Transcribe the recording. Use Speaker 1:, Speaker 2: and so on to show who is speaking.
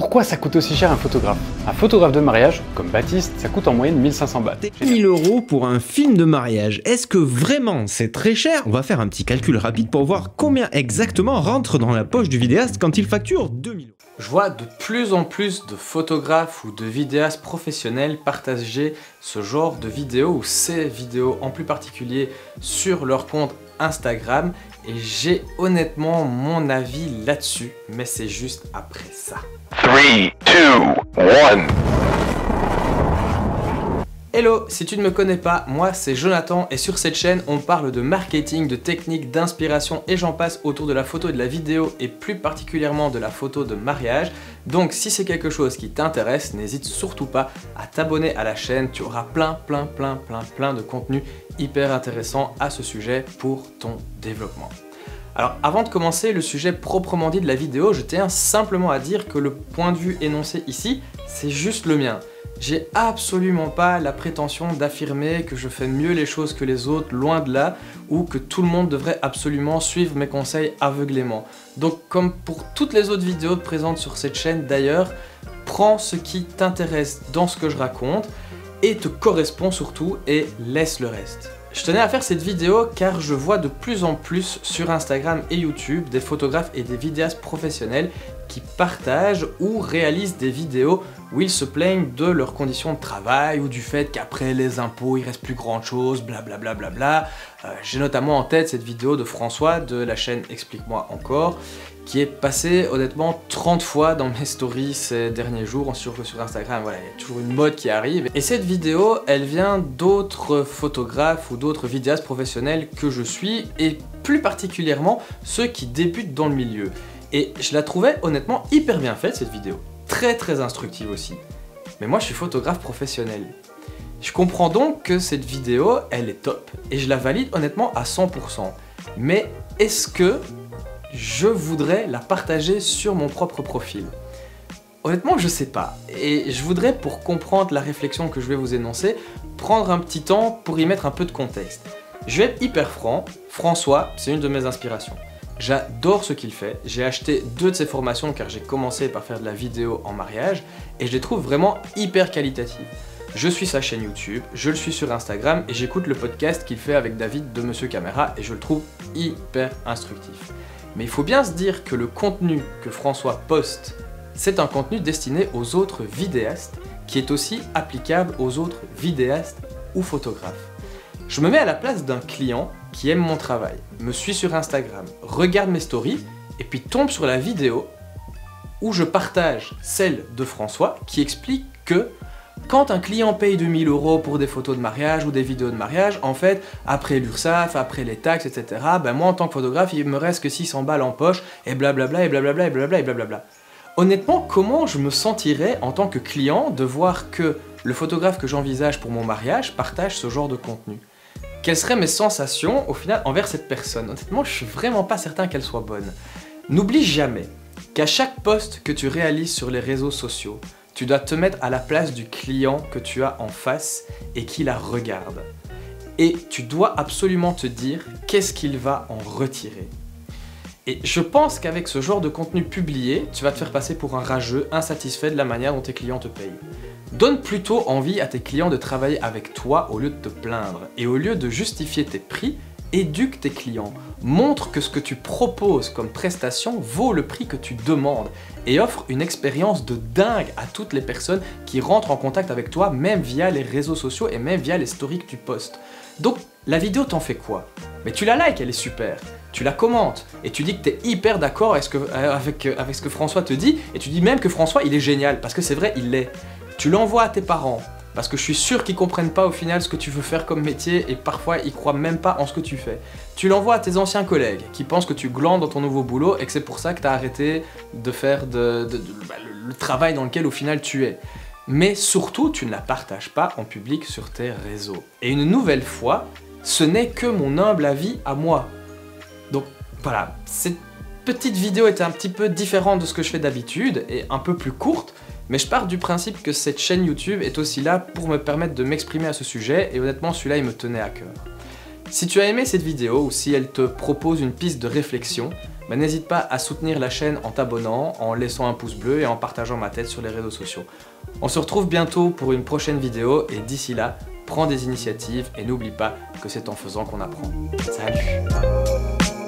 Speaker 1: Pourquoi ça coûte aussi cher un photographe? Un photographe de mariage, comme Baptiste, ça coûte en moyenne 1500 bahts.
Speaker 2: 1000 € pour un film de mariage. Est-ce que vraiment c'est très cher? On va faire un petit calcul rapide pour voir combien exactement rentre dans la poche du vidéaste quand il facture 2000 €.
Speaker 3: Je vois de plus en plus de photographes ou de vidéastes professionnels partager ce genre de vidéos ou ces vidéos en plus particulier sur leur compte Instagram et j'ai honnêtement mon avis là-dessus, mais c'est juste après ça.
Speaker 4: 3, 2, 1.
Speaker 3: Hello, si tu ne me connais pas, moi c'est Jonathan et sur cette chaîne on parle de marketing, de techniques, d'inspiration et j'en passe autour de la photo et de la vidéo et plus particulièrement de la photo de mariage. Donc si c'est quelque chose qui t'intéresse, n'hésite surtout pas à t'abonner à la chaîne, tu auras plein de contenu hyper intéressant à ce sujet pour ton développement. Alors avant de commencer le sujet proprement dit de la vidéo, je tiens simplement à dire que le point de vue énoncé ici, c'est juste le mien. J'ai absolument pas la prétention d'affirmer que je fais mieux les choses que les autres, loin de là, ou que tout le monde devrait absolument suivre mes conseils aveuglément. Donc comme pour toutes les autres vidéos présentes sur cette chaîne d'ailleurs, prends ce qui t'intéresse dans ce que je raconte et te correspond surtout et laisse le reste. Je tenais à faire cette vidéo car je vois de plus en plus sur Instagram et YouTube des photographes et des vidéastes professionnels qui partagent ou réalisent des vidéos où ils se plaignent de leurs conditions de travail ou du fait qu'après les impôts il reste plus grand chose, blablabla. J'ai notamment en tête cette vidéo de François de la chaîne Explique-moi encore qui est passée honnêtement 30 fois dans mes stories ces derniers jours, surtout sur Instagram, voilà, il y a toujours une mode qui arrive. Et cette vidéo, elle vient d'autres photographes ou d'autres vidéastes professionnels que je suis et plus particulièrement ceux qui débutent dans le milieu. Et je la trouvais honnêtement hyper bien faite cette vidéo, très instructive aussi. Mais moi je suis photographe professionnel. Je comprends donc que cette vidéo, elle est top et je la valide honnêtement à 100%. Mais est-ce que je voudrais la partager sur mon propre profil? Honnêtement, je sais pas. Et je voudrais, pour comprendre la réflexion que je vais vous énoncer, prendre un petit temps pour y mettre un peu de contexte. Je vais être hyper franc, François, c'est une de mes inspirations. J'adore ce qu'il fait, j'ai acheté 2 de ses formations car j'ai commencé par faire de la vidéo en mariage et je les trouve vraiment hyper qualitatives. Je suis sa chaîne YouTube, je le suis sur Instagram et j'écoute le podcast qu'il fait avec David de Monsieur Caméra et je le trouve hyper instructif. Mais il faut bien se dire que le contenu que François poste, c'est un contenu destiné aux autres vidéastes qui est aussi applicable aux autres vidéastes ou photographes. Je me mets à la place d'un client qui aime mon travail, me suit sur Instagram, regarde mes stories et puis tombe sur la vidéo où je partage celle de François qui explique que quand un client paye 2000 € pour des photos de mariage ou des vidéos de mariage, en fait, après l'URSSAF, après les taxes, etc., ben moi en tant que photographe, il me reste que 600 balles en poche et blablabla et blablabla et blablabla et blablabla. Honnêtement, comment je me sentirais en tant que client de voir que le photographe que j'envisage pour mon mariage partage ce genre de contenu? Quelles seraient mes sensations au final envers cette personne? Honnêtement, je suis vraiment pas certain qu'elle soit bonne. N'oublie jamais qu'à chaque post que tu réalises sur les réseaux sociaux, tu dois te mettre à la place du client que tu as en face et qui la regarde. Et tu dois absolument te dire qu'est-ce qu'il va en retirer. Et je pense qu'avec ce genre de contenu publié, tu vas te faire passer pour un rageux, insatisfait de la manière dont tes clients te payent. Donne plutôt envie à tes clients de travailler avec toi au lieu de te plaindre. Et au lieu de justifier tes prix, éduque tes clients. Montre que ce que tu proposes comme prestation vaut le prix que tu demandes. Et offre une expérience de dingue à toutes les personnes qui rentrent en contact avec toi, même via les réseaux sociaux et même via les stories que tu postes. Donc, la vidéo t'en fait quoi? Mais tu la likes, elle est super. Tu la commentes et tu dis que tu es hyper d'accord avec ce que François te dit et tu dis même que François il est génial parce que c'est vrai, il l'est. Tu l'envoies à tes parents parce que je suis sûr qu'ils comprennent pas au final ce que tu veux faire comme métier et parfois ils croient même pas en ce que tu fais. Tu l'envoies à tes anciens collègues qui pensent que tu glandes dans ton nouveau boulot et que c'est pour ça que tu as arrêté de faire le travail dans lequel au final tu es. Mais surtout, tu ne la partages pas en public sur tes réseaux. Et une nouvelle fois, ce n'est que mon humble avis à moi. Donc voilà, cette petite vidéo était un petit peu différente de ce que je fais d'habitude et un peu plus courte, mais je pars du principe que cette chaîne YouTube est aussi là pour me permettre de m'exprimer à ce sujet et honnêtement celui-là il me tenait à cœur. Si tu as aimé cette vidéo ou si elle te propose une piste de réflexion, n'hésite pas à soutenir la chaîne en t'abonnant, en laissant un pouce bleu et en partageant ma tête sur les réseaux sociaux. On se retrouve bientôt pour une prochaine vidéo et d'ici là, prends des initiatives et n'oublie pas que c'est en faisant qu'on apprend. Salut!